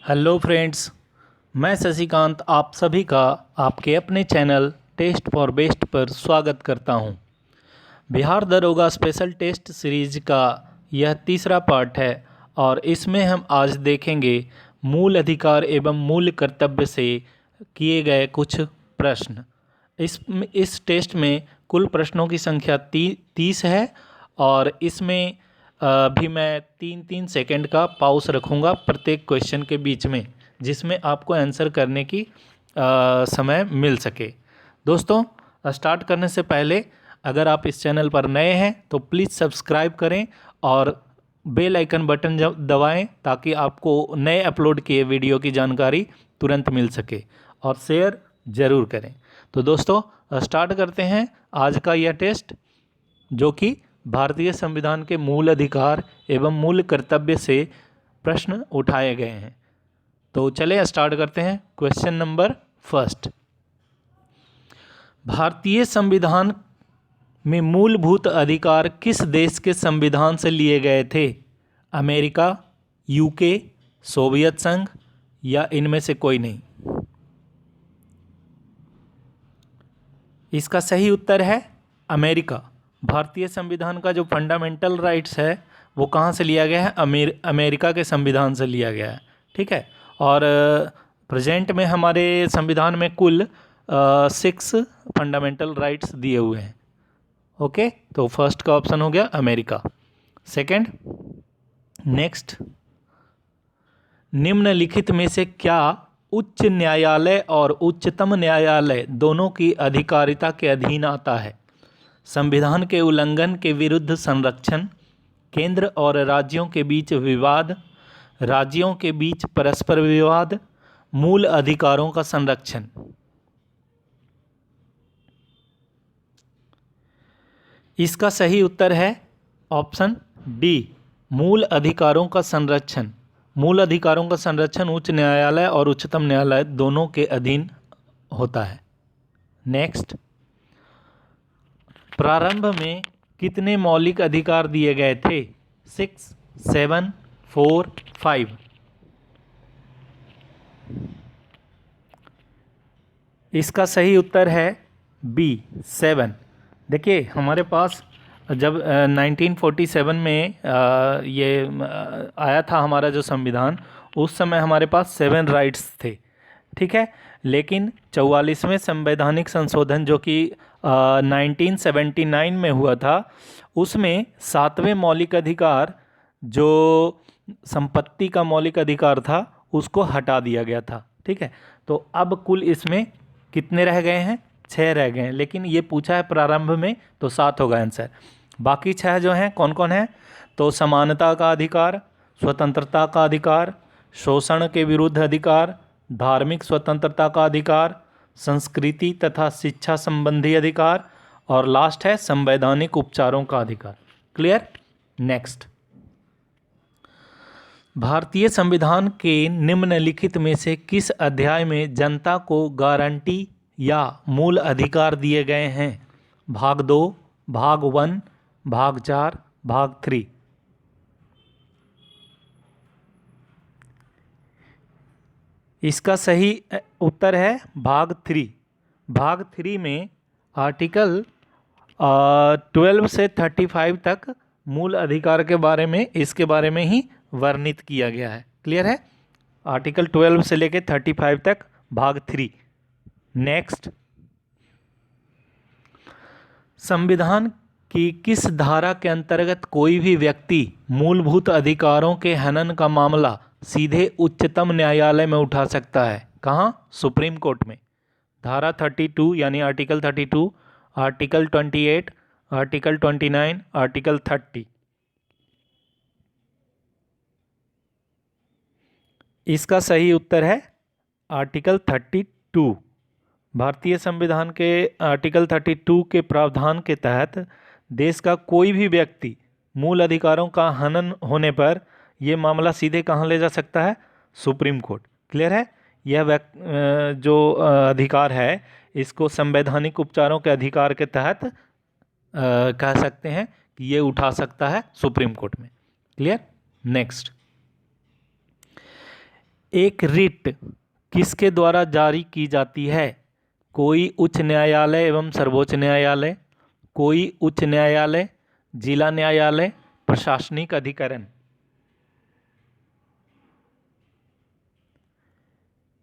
Hello friends, मैं शशिकांत आप सभी का आपके अपने चैनल टेस्ट फॉर बेस्ट पर स्वागत करता हूं। बिहार दरोगा स्पेशल टेस्ट सीरीज का यह तीसरा पार्ट है और इसमें हम आज देखेंगे मूल अधिकार एवं मूल कर्तव्य से किए गए कुछ प्रश्न। इस टेस्ट में कुल प्रश्नों की संख्या 30 है और इसमें भी मैं 3-3 सेकंड का पॉज रखूँगा प्रत्येक क्वेश्चन के बीच में, जिसमें आपको आंसर करने की समय मिल सके। दोस्तों, स्टार्ट करने से पहले अगर आप इस चैनल पर नए हैं तो प्लीज़ सब्सक्राइब करें और बेल आइकन बटन दबाएं ताकि आपको नए अपलोड किए वीडियो की जानकारी तुरंत मिल सके, और शेयर ज़रूर करें। तो दोस्तों, स्टार्ट करते हैं आज का यह टेस्ट, जो कि भारतीय संविधान के मूल अधिकार एवं मूल कर्तव्य से प्रश्न उठाए गए हैं। तो चलिए स्टार्ट करते हैं। क्वेश्चन नंबर फर्स्ट, भारतीय संविधान में मूलभूत अधिकार किस देश के संविधान से लिए गए थे? अमेरिका, यूके, सोवियत संघ या इनमें से कोई नहीं? इसका सही उत्तर है अमेरिका। भारतीय संविधान का जो फंडामेंटल राइट्स है वो कहाँ से लिया गया है? अमेरिका के संविधान से लिया गया है। ठीक है। और प्रेजेंट में हमारे संविधान में कुल 6 फंडामेंटल राइट्स दिए हुए हैं। ओके, तो फर्स्ट का ऑप्शन हो गया अमेरिका। सेकंड, नेक्स्ट, निम्नलिखित में से क्या उच्च न्यायालय और उच्चतम न्यायालय दोनों की अधिकारिता के अधीन आता है? संविधान के उल्लंघन के विरुद्ध संरक्षण, केंद्र और राज्यों के बीच विवाद, राज्यों के बीच परस्पर विवाद, मूल अधिकारों का संरक्षण। इसका सही उत्तर है ऑप्शन डी, मूल अधिकारों का संरक्षण। मूल अधिकारों का संरक्षण उच्च न्यायालय और उच्चतम न्यायालय दोनों के अधीन होता है। नेक्स्ट, प्रारंभ में कितने मौलिक अधिकार दिए गए थे? 6, 7, 4, 5? इसका सही उत्तर है बी, 7। देखिए, हमारे पास जब 1947 में ये आया था हमारा जो संविधान, उस समय हमारे पास 7 राइट्स थे। ठीक है। लेकिन 44वें संवैधानिक संशोधन जो कि 1979 में हुआ था, उसमें 7वें मौलिक अधिकार, जो संपत्ति का मौलिक अधिकार था, उसको हटा दिया गया था। ठीक है। तो अब कुल इसमें कितने रह गए हैं? 6 रह गए हैं। लेकिन ये पूछा है प्रारंभ में, तो 7 होगा आंसर। बाकी 6 जो हैं कौन कौन है? तो समानता का अधिकार, स्वतंत्रता का अधिकार, शोषण के विरुद्ध अधिकार, धार्मिक स्वतंत्रता का अधिकार, संस्कृति तथा शिक्षा संबंधी अधिकार, और लास्ट है संवैधानिक उपचारों का अधिकार। क्लियर? नेक्स्ट, भारतीय संविधान के निम्नलिखित में से किस अध्याय में जनता को गारंटी या मूल अधिकार दिए गए हैं? भाग 2, भाग 1, भाग 4, भाग 3? इसका सही उत्तर है भाग 3। भाग 3 में आर्टिकल 12 से 35 तक मूल अधिकार के बारे में, इसके बारे में ही वर्णित किया गया है। क्लियर है? आर्टिकल 12 से लेकर 35 तक, भाग 3। नेक्स्ट, संविधान की किस धारा के अंतर्गत कोई भी व्यक्ति मूलभूत अधिकारों के हनन का मामला सीधे उच्चतम न्यायालय में उठा सकता है? कहाँ? सुप्रीम कोर्ट में। धारा 32 यानी आर्टिकल 32, आर्टिकल 28, आर्टिकल 29, आर्टिकल 30? इसका सही उत्तर है आर्टिकल 32। भारतीय संविधान के आर्टिकल 32 के प्रावधान के तहत देश का कोई भी व्यक्ति मूल अधिकारों का हनन होने पर यह मामला सीधे कहाँ ले जा सकता है? Supreme court. क्लियर है? यह जो अधिकार है, इसको संवैधानिक उपचारों के अधिकार के तहत कह सकते हैं कि ये उठा सकता है सुप्रीम कोर्ट में। क्लियर? नेक्स्ट, एक रिट किसके द्वारा जारी की जाती है? कोई उच्च न्यायालय एवं सर्वोच्च न्यायालय, कोई उच्च न्यायालय, जिला न्यायालय, प्रशासनिक अधिकरण।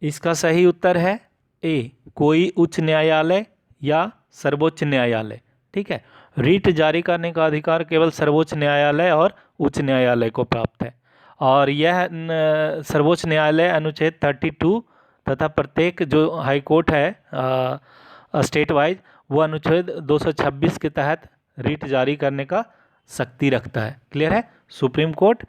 इसका सही उत्तर है ए, कोई उच्च न्यायालय या सर्वोच्च न्यायालय। ठीक है, रिट जारी करने का अधिकार केवल सर्वोच्च न्यायालय और उच्च न्यायालय को प्राप्त है। और यह सर्वोच्च न्यायालय अनुच्छेद 32 तथा प्रत्येक जो हाई कोर्ट है स्टेट वाइज, वो अनुच्छेद 226 के तहत रिट जारी करने का शक्ति रखता है। क्लियर है? सुप्रीम कोर्ट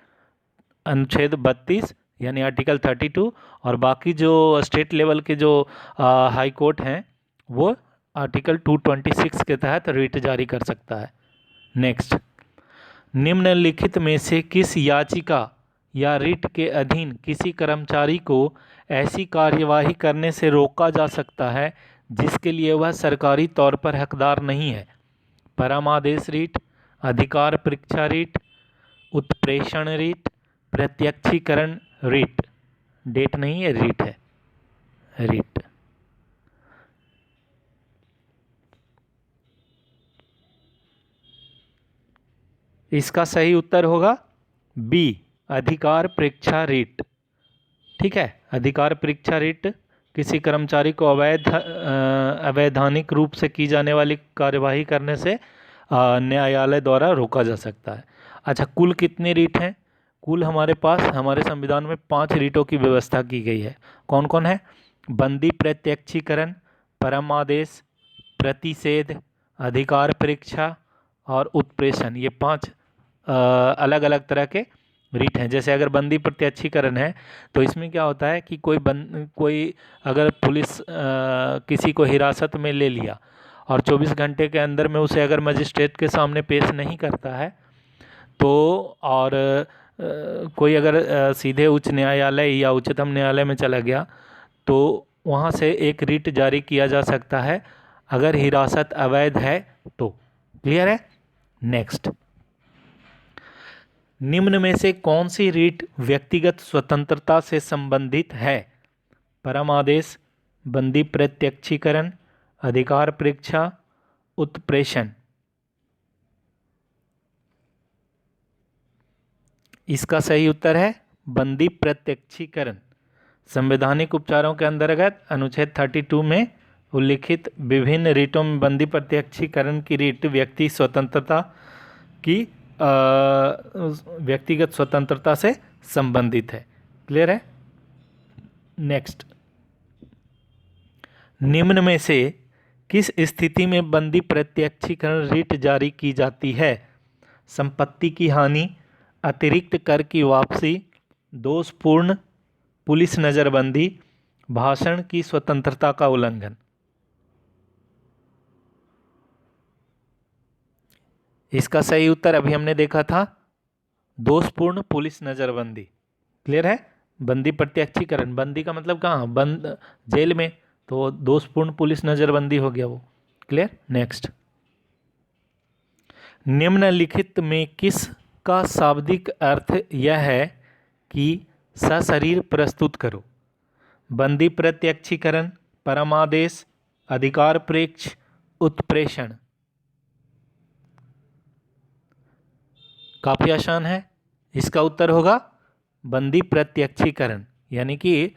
अनुच्छेद 32 यानी आर्टिकल 32, और बाकी जो स्टेट लेवल के जो हाई कोर्ट हैं वो आर्टिकल 226 के तहत रिट जारी कर सकता है। नेक्स्ट, निम्नलिखित में से किस याचिका या रिट के अधीन किसी कर्मचारी को ऐसी कार्यवाही करने से रोका जा सकता है जिसके लिए वह सरकारी तौर पर हकदार नहीं है? परमादेश रिट, अधिकार परीक्षा रिट, उत्प्रेषण रिट, प्रत्यक्षीकरण रिट। डेट नहीं है, रिट है, रिट। इसका सही उत्तर होगा बी, अधिकार परीक्षा रिट। ठीक है, अधिकार परीक्षा रिट किसी कर्मचारी को अवैधानिक रूप से की जाने वाली कार्यवाही करने से न्यायालय द्वारा रोका जा सकता है। अच्छा, कुल कितने रिट हैं? कुल हमारे पास हमारे संविधान में 5 रिटों की व्यवस्था की गई है। कौन कौन है? बंदी प्रत्यक्षीकरण, परम आदेश, प्रतिषेध, अधिकार परीक्षा और उत्प्रेषण। ये 5 अलग अलग तरह के रिट हैं। जैसे अगर बंदी प्रत्यक्षीकरण है तो इसमें क्या होता है कि कोई अगर पुलिस किसी को हिरासत में ले लिया और 24 घंटे के अंदर में उसे अगर मजिस्ट्रेट के सामने पेश नहीं करता है तो, और कोई अगर सीधे उच्च न्यायालय या उच्चतम न्यायालय में चला गया तो वहाँ से एक रिट जारी किया जा सकता है अगर हिरासत अवैध है तो। क्लियर है? नेक्स्ट, निम्न में से कौन सी रिट व्यक्तिगत स्वतंत्रता से संबंधित है? परम आदेश, बंदी प्रत्यक्षीकरण, अधिकार परीक्षा, उत्प्रेषण। इसका सही उत्तर है बंदी प्रत्यक्षीकरण। संवैधानिक उपचारों के अंतर्गत अनुच्छेद 32 में उल्लिखित विभिन्न रिटों में बंदी प्रत्यक्षीकरण की रिट व्यक्ति स्वतंत्रता की व्यक्तिगत स्वतंत्रता से संबंधित है। क्लियर है? नेक्स्ट, निम्न में से किस स्थिति में बंदी प्रत्यक्षीकरण रिट जारी की जाती है? संपत्ति की हानि, अतिरिक्त कर की वापसी, दोषपूर्ण पुलिस नज़रबंदी, भाषण की स्वतंत्रता का उल्लंघन। इसका सही उत्तर अभी हमने देखा था, दोषपूर्ण पुलिस नज़रबंदी। क्लियर है? बंदी प्रत्यक्षीकरण, बंदी का मतलब कहाँ? बंद जेल में, तो दोषपूर्ण पुलिस नज़रबंदी हो गया वो। क्लियर? नेक्स्ट, निम्नलिखित में किस का शाब्दिक अर्थ यह है कि सशरीर प्रस्तुत करो? बंदी प्रत्यक्षीकरण, परमादेश, अधिकार परीक्ष, उत्प्रेषण। काफ़ी आसान है, इसका उत्तर होगा बंदी प्रत्यक्षीकरण। यानी कि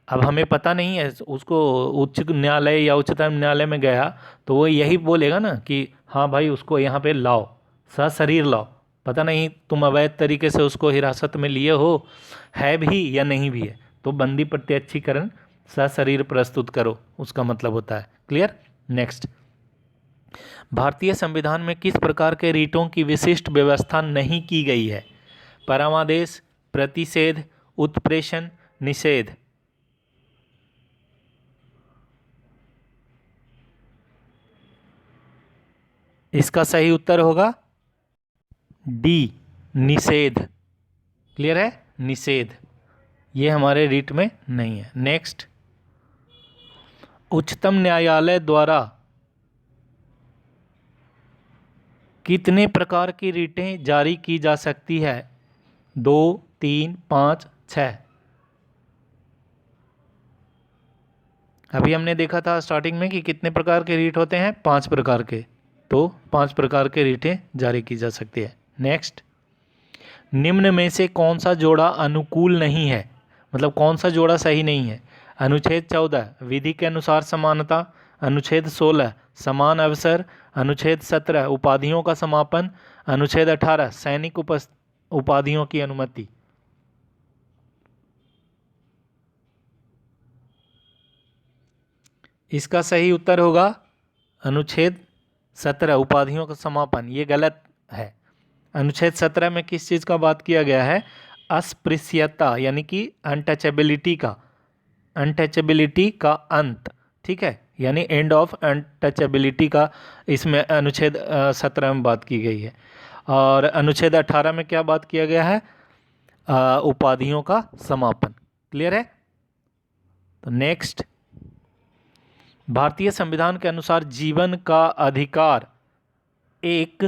अब हमें पता नहीं है, उसको उच्च न्यायालय या उच्चतम न्यायालय में गया तो वो यही बोलेगा ना कि हाँ भाई उसको यहाँ पे लाओ, सशरीर लाओ। पता नहीं तुम अवैध तरीके से उसको हिरासत में लिए हो, है भी या नहीं भी है, तो बंदी प्रत्यक्षीकरण सशरीर प्रस्तुत करो उसका मतलब होता है। क्लियर? नेक्स्ट, भारतीय संविधान में किस प्रकार के रिटों की विशिष्ट व्यवस्था नहीं की गई है? परमादेश, प्रतिषेध, उत्प्रेषण, निषेध। इसका सही उत्तर होगा डी, निषेध। क्लियर है? निषेध ये हमारे रिट में नहीं है। नेक्स्ट, उच्चतम न्यायालय द्वारा कितने प्रकार की रिटें जारी की जा सकती है? 2, 3, 5, 6। अभी हमने देखा था स्टार्टिंग में कि कितने प्रकार के रीट होते हैं, 5 प्रकार के। तो 5 प्रकार के रीटें जारी की जा सकती है। नेक्स्ट, निम्न में से कौन सा जोड़ा अनुकूल नहीं है, मतलब कौन सा जोड़ा सही नहीं है। अनुच्छेद 14 विधि के अनुसार समानता, अनुच्छेद 16 समान अवसर, अनुच्छेद 17 उपाधियों का समापन, अनुच्छेद 18 सैनिक उपाधियों की अनुमति। इसका सही उत्तर होगा अनुच्छेद 17 उपाधियों का समापन। ये गलत है। अनुच्छेद 17 में किस चीज़ का बात किया गया है, अस्पृश्यता यानी कि अनटचेबिलिटी का अंत, ठीक है, यानी एंड ऑफ अनटचेबिलिटी का इसमें अनुच्छेद 17 में बात की गई है। और अनुच्छेद 18 में क्या बात किया गया है, उपाधियों का समापन। क्लियर है। तो नेक्स्ट, भारतीय संविधान के अनुसार जीवन का अधिकार एक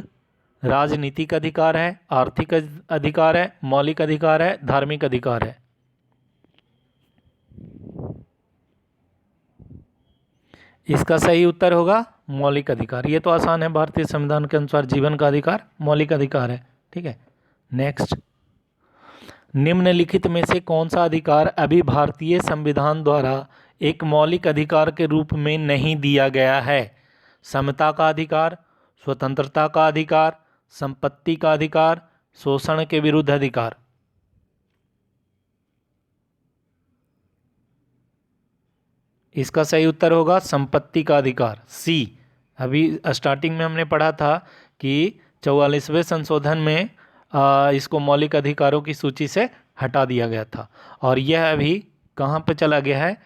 राजनीतिक अधिकार है, आर्थिक अधिकार है, मौलिक अधिकार है, धार्मिक अधिकार है। इसका सही उत्तर होगा मौलिक अधिकार। ये तो आसान है, भारतीय संविधान के अनुसार जीवन का अधिकार मौलिक अधिकार है, ठीक है। नेक्स्ट, निम्नलिखित में से कौन सा अधिकार अभी भारतीय संविधान द्वारा एक मौलिक अधिकार के रूप में नहीं दिया गया है। समता का अधिकार, स्वतंत्रता का अधिकार, संपत्ति का अधिकार, शोषण के विरुद्ध अधिकार। इसका सही उत्तर होगा संपत्ति का अधिकार, सी। अभी स्टार्टिंग में हमने पढ़ा था कि 44वें संशोधन में इसको मौलिक अधिकारों की सूची से हटा दिया गया था, और यह अभी कहाँ पे चला गया है,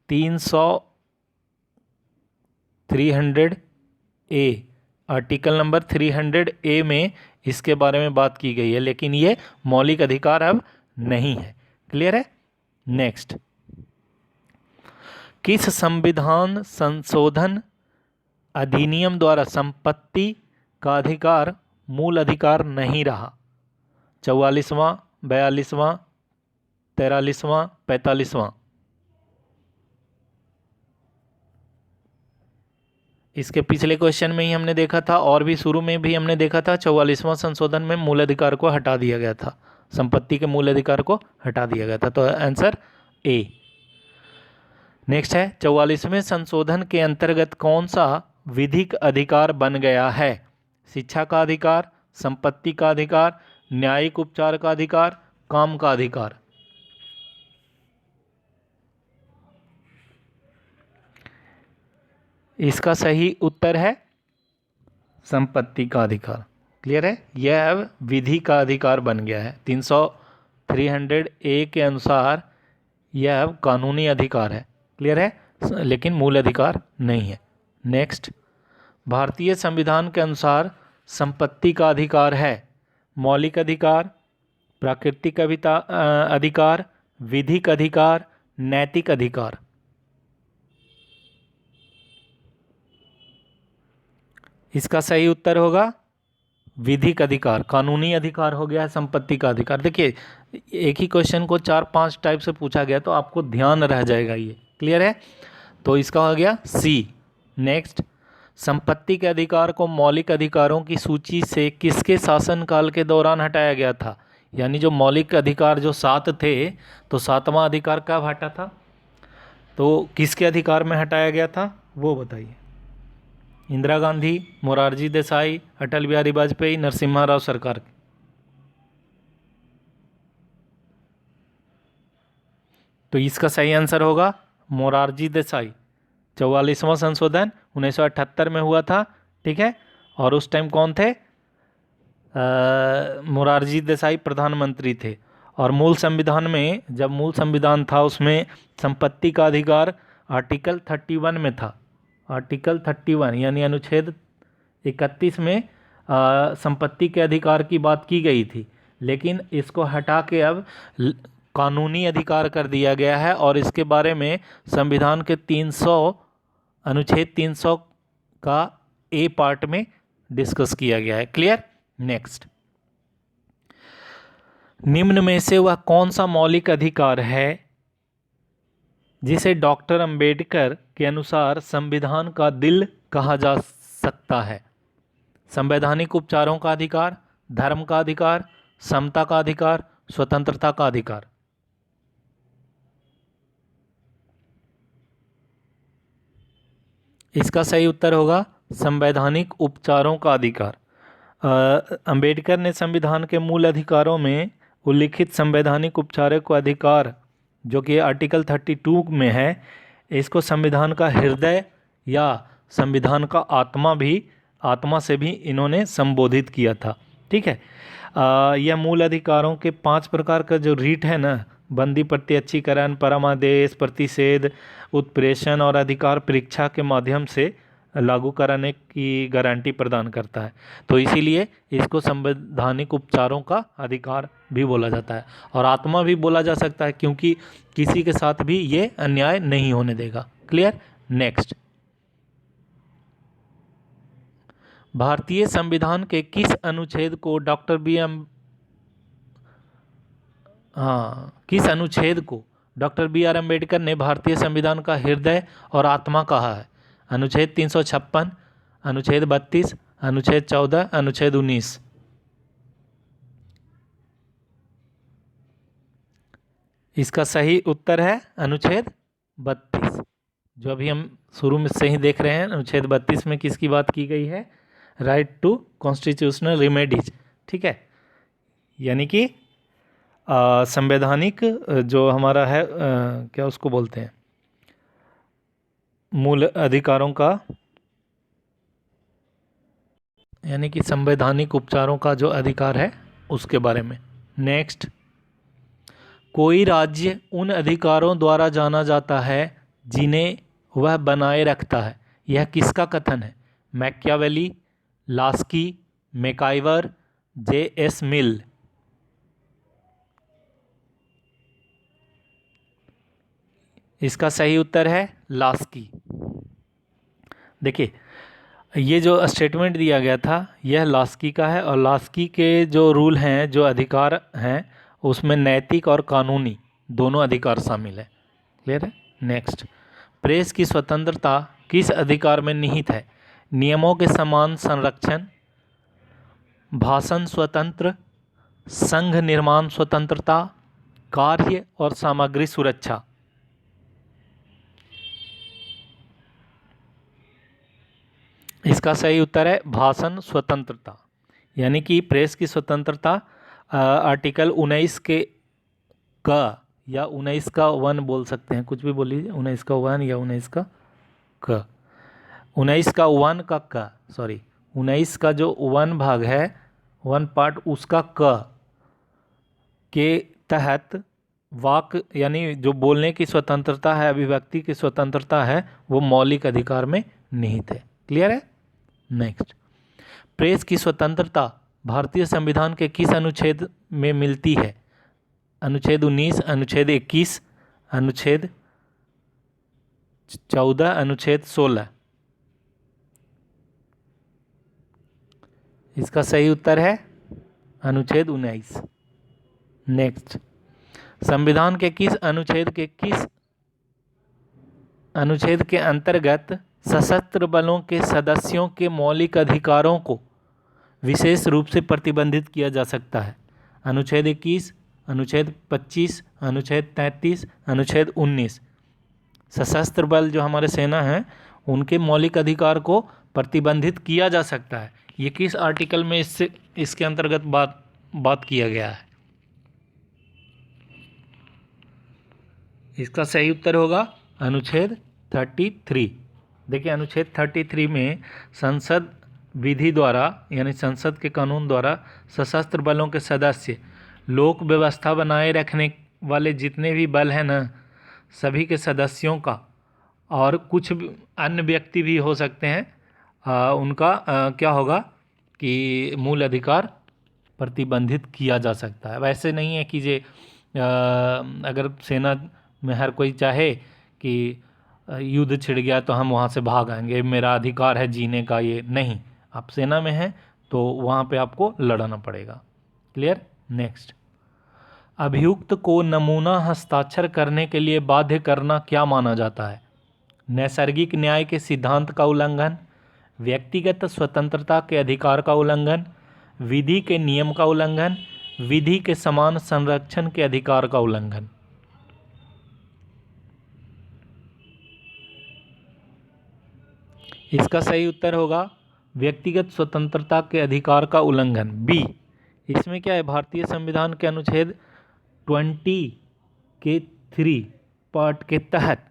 300A आर्टिकल नंबर 300A में इसके बारे में बात की गई है, लेकिन ये मौलिक अधिकार अब नहीं है। क्लियर है। नेक्स्ट, किस संविधान संशोधन अधिनियम द्वारा संपत्ति का अधिकार मूल अधिकार नहीं रहा। 44वां, 42वां, 43वां, 45वां। इसके पिछले क्वेश्चन में ही हमने देखा था, और भी शुरू में भी हमने देखा था, 44वां संशोधन में मूल अधिकार को हटा दिया गया था, संपत्ति के मूल अधिकार को हटा दिया गया था। तो आंसर ए। नेक्स्ट है, 44वें संशोधन के अंतर्गत कौन सा विधिक अधिकार बन गया है। शिक्षा का अधिकार, संपत्ति का अधिकार, न्यायिक उपचार का अधिकार, काम का अधिकार। इसका सही उत्तर है संपत्ति का अधिकार। क्लियर है। यह अब विधि का अधिकार बन गया है। 300A के अनुसार यह अब कानूनी अधिकार है। क्लियर है, लेकिन मूल अधिकार नहीं है। नेक्स्ट, भारतीय संविधान के अनुसार संपत्ति का अधिकार है मौलिक अधिकार, प्राकृतिक अधिकार, विधिक अधिकार, नैतिक अधिकार। इसका सही उत्तर होगा विधिक अधिकार। कानूनी अधिकार हो गया है संपत्ति का अधिकार। देखिए, एक ही क्वेश्चन को 4-5 टाइप से पूछा गया तो आपको ध्यान रह जाएगा ये। क्लियर है। तो इसका हो गया सी। नेक्स्ट, संपत्ति के अधिकार को मौलिक अधिकारों की सूची से किसके शासनकाल के दौरान हटाया गया था। यानी जो मौलिक अधिकार जो 7 थे, तो 7वां अधिकार कब हटा था, तो किसके अधिकार में हटाया गया था वो बताइए। इंदिरा गांधी, मोरारजी देसाई, अटल बिहारी वाजपेयी, नरसिम्हा राव सरकार। तो इसका सही आंसर होगा मोरारजी देसाई। 44वां संशोधन 1978 में हुआ था, ठीक है। और उस टाइम कौन थे, मोरारजी देसाई प्रधानमंत्री थे। और मूल संविधान में, जब मूल संविधान था उसमें संपत्ति का अधिकार आर्टिकल 31 में था। आर्टिकल 31 यानी अनुच्छेद 31 में संपत्ति के अधिकार की बात की गई थी, लेकिन इसको हटा के अब कानूनी अधिकार कर दिया गया है, और इसके बारे में संविधान के अनुच्छेद 300 का ए पार्ट में डिस्कस किया गया है। क्लियर। नेक्स्ट, निम्न में से वह कौन सा मौलिक अधिकार है जिसे डॉक्टर अंबेडकर के अनुसार संविधान का दिल कहा जा सकता है? संवैधानिक उपचारों का अधिकार, धर्म का अधिकार, समता का अधिकार, स्वतंत्रता का अधिकार। इसका सही उत्तर होगा संवैधानिक उपचारों का अधिकार। अंबेडकर ने संविधान के मूल अधिकारों में उल्लिखित संवैधानिक उपचारों का अधिकार, जो कि आर्टिकल 32 में है, इसको संविधान का हृदय या संविधान का आत्मा से भी इन्होंने संबोधित किया था। ठीक है। यह मूल अधिकारों के 5 प्रकार का जो रीट है ना, बंदी प्रत्यक्षीकरण, परमादेश, प्रतिषेध, उत्प्रेषण और अधिकार परीक्षा के माध्यम से लागू कराने की गारंटी प्रदान करता है। तो इसीलिए इसको संवैधानिक उपचारों का अधिकार भी बोला जाता है और आत्मा भी बोला जा सकता है, क्योंकि किसी के साथ भी ये अन्याय नहीं होने देगा। क्लियर। नेक्स्ट, भारतीय संविधान के किस अनुच्छेद को डॉक्टर बी आर अम्बेडकर ने भारतीय संविधान का हृदय और आत्मा कहा है? अनुच्छेद 356, अनुच्छेद 32, अनुच्छेद 14, अनुच्छेद 19। इसका सही उत्तर है अनुच्छेद 32, जो अभी हम शुरू में से ही देख रहे हैं। अनुच्छेद 32 में किसकी बात की गई है? Right to constitutional remedies. ठीक है, यानी कि संवैधानिक जो हमारा है क्या उसको बोलते हैं, मूल अधिकारों का, यानी कि संवैधानिक उपचारों का जो अधिकार है उसके बारे में। नेक्स्ट, कोई राज्य उन अधिकारों द्वारा जाना जाता है जिन्हें वह बनाए रखता है। यह किसका कथन है? Machiavelli, Laski, MacIver, J S. Mill. इसका सही उत्तर है लास्की। देखिए, ये जो स्टेटमेंट दिया गया था यह लास्की का है, और लास्की के जो रूल हैं, जो अधिकार हैं, उसमें नैतिक और कानूनी दोनों अधिकार शामिल है। क्लियर है। नेक्स्ट, प्रेस की स्वतंत्रता किस अधिकार में निहित है? नियमों के समान संरक्षण, भाषण स्वतंत्र, संघ निर्माण स्वतंत्रता, कार्य और सामग्री सुरक्षा। इसका सही उत्तर है भाषण स्वतंत्रता, यानी कि प्रेस की स्वतंत्रता आर्टिकल 19 के का या 19 का 1 बोल सकते हैं, कुछ भी बोल लीजिए, 19 का 1 या 19 का क, 19 का 1 का सॉरी 19 का जो 1 भाग है, 1 पार्ट, उसका क के तहत वाक यानी जो बोलने की स्वतंत्रता है, अभिव्यक्ति की स्वतंत्रता है, वो मौलिक अधिकार में निहित है। क्लियर है। नेक्स्ट, प्रेस की स्वतंत्रता भारतीय संविधान के किस अनुच्छेद में मिलती है? अनुच्छेद 19, अनुच्छेद 21, अनुच्छेद 14, अनुच्छेद 16। इसका सही उत्तर है अनुच्छेद 19। नेक्स्ट, संविधान के किस अनुच्छेद के अंतर्गत सशस्त्र बलों के सदस्यों के मौलिक अधिकारों को विशेष रूप से प्रतिबंधित किया जा सकता है? अनुच्छेद 21, अनुच्छेद 25, अनुच्छेद 33, अनुच्छेद 19। सशस्त्र बल जो हमारे सेना हैं, उनके मौलिक अधिकार को प्रतिबंधित किया जा सकता है। ये किस आर्टिकल में इसके अंतर्गत बात किया गया है? इसका सही उत्तर होगा अनुच्छेद 33। देखिए, अनुच्छेद 33 में संसद विधि द्वारा, यानी संसद के कानून द्वारा, सशस्त्र बलों के सदस्य लोक व्यवस्था बनाए रखने वाले जितने भी बल हैं ना, सभी के सदस्यों का, और कुछ अन्य व्यक्ति भी हो सकते हैं, उनका क्या होगा कि मूल अधिकार प्रतिबंधित किया जा सकता है। वैसे नहीं है कि अगर सेना में हर कोई चाहे कि युद्ध छिड़ गया तो हम वहाँ से भाग आएंगे, मेरा अधिकार है जीने का, ये नहीं। आप सेना में हैं तो वहाँ पे आपको लड़ना पड़ेगा। क्लियर। नेक्स्ट, अभियुक्त को नमूना हस्ताक्षर करने के लिए बाध्य करना क्या माना जाता है? नैसर्गिक न्याय के सिद्धांत का उल्लंघन, व्यक्तिगत स्वतंत्रता के अधिकार का उल्लंघन, विधि के नियम का उल्लंघन, विधि के समान संरक्षण के अधिकार का उल्लंघन। इसका सही उत्तर होगा व्यक्तिगत स्वतंत्रता के अधिकार का उल्लंघन, बी। इसमें क्या है, भारतीय संविधान के अनुच्छेद 20 के 3 पार्ट के तहत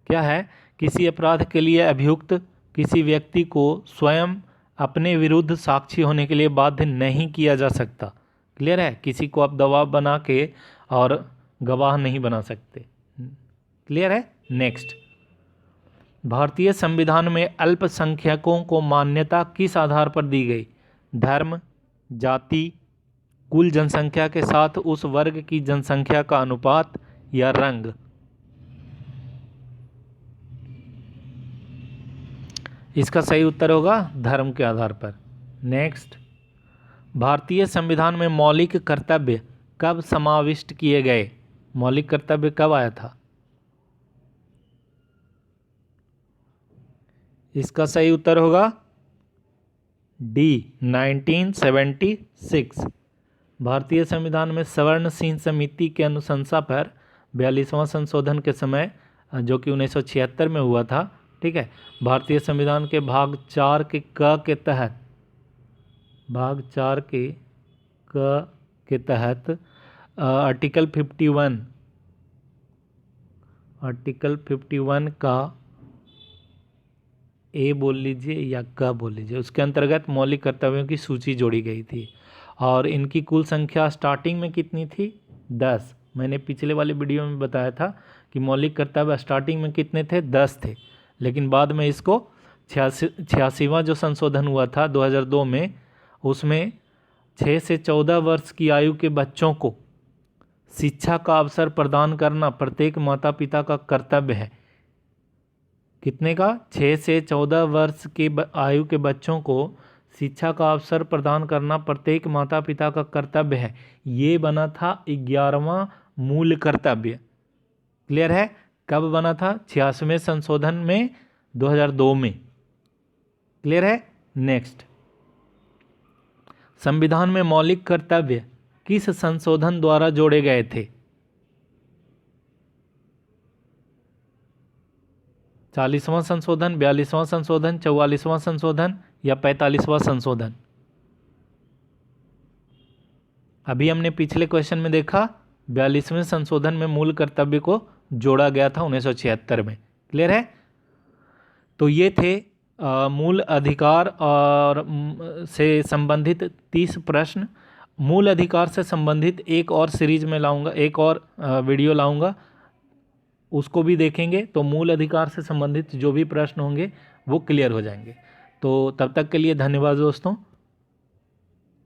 क्या है, किसी अपराध के लिए अभियुक्त किसी व्यक्ति को स्वयं अपने विरुद्ध साक्षी होने के लिए बाध्य नहीं किया जा सकता। क्लियर है, किसी को आप दबाव बना के और गवाह नहीं बना सकते। क्लियर है। नेक्स्ट, भारतीय संविधान में अल्पसंख्यकों को मान्यता किस आधार पर दी गई? धर्म, जाति, कुल जनसंख्या के साथ उस वर्ग की जनसंख्या का अनुपात या रंग? इसका सही उत्तर होगा धर्म के आधार पर। नेक्स्ट, भारतीय संविधान में मौलिक कर्तव्य कब समाविष्ट किए गए? मौलिक कर्तव्य कब आया था? इसका सही उत्तर होगा डी, 1976। भारतीय संविधान में सवर्ण सिंह समिति के अनुशंसा पर 42वां संशोधन के समय, जो कि 1976 में हुआ था, ठीक है, भारतीय संविधान के भाग 4 के क के तहत, भाग 4 के क के तहत आर्टिकल 51 का ए बोल लीजिए या क बोल लीजिए, उसके अंतर्गत मौलिक कर्तव्यों की सूची जोड़ी गई थी और इनकी कुल संख्या स्टार्टिंग में कितनी थी? 10। मैंने पिछले वाले वीडियो में बताया था कि मौलिक कर्तव्य स्टार्टिंग में कितने थे? 10 थे, लेकिन बाद में इसको 86वां जो संशोधन हुआ था 2002 में, उसमें 6 से 14 वर्ष की आयु के बच्चों को शिक्षा का अवसर प्रदान करना प्रत्येक माता पिता का कर्तव्य है। कितने का? 6 से 14 वर्ष के आयु के बच्चों को शिक्षा का अवसर प्रदान करना प्रत्येक माता पिता का कर्तव्य है। ये बना था 11वां मूल कर्तव्य। क्लियर है? कब बना था? 86वें संशोधन में 2002 में। क्लियर है? नेक्स्ट, संविधान में मौलिक कर्तव्य किस संशोधन द्वारा जोड़े गए थे? 40वां संशोधन, 42वां संशोधन, 44वां संशोधन या 45वां संशोधन? अभी हमने पिछले क्वेश्चन में देखा 42वें संशोधन में मूल कर्तव्य को जोड़ा गया था 1976 में। क्लियर है? तो ये थे मूल अधिकार और से संबंधित 30 प्रश्न। मूल अधिकार से संबंधित एक और सीरीज में लाऊंगा, एक और वीडियो लाऊंगा, उसको भी देखेंगे तो मूल अधिकार से संबंधित जो भी प्रश्न होंगे वो क्लियर हो जाएंगे। तो तब तक के लिए धन्यवाद दोस्तों।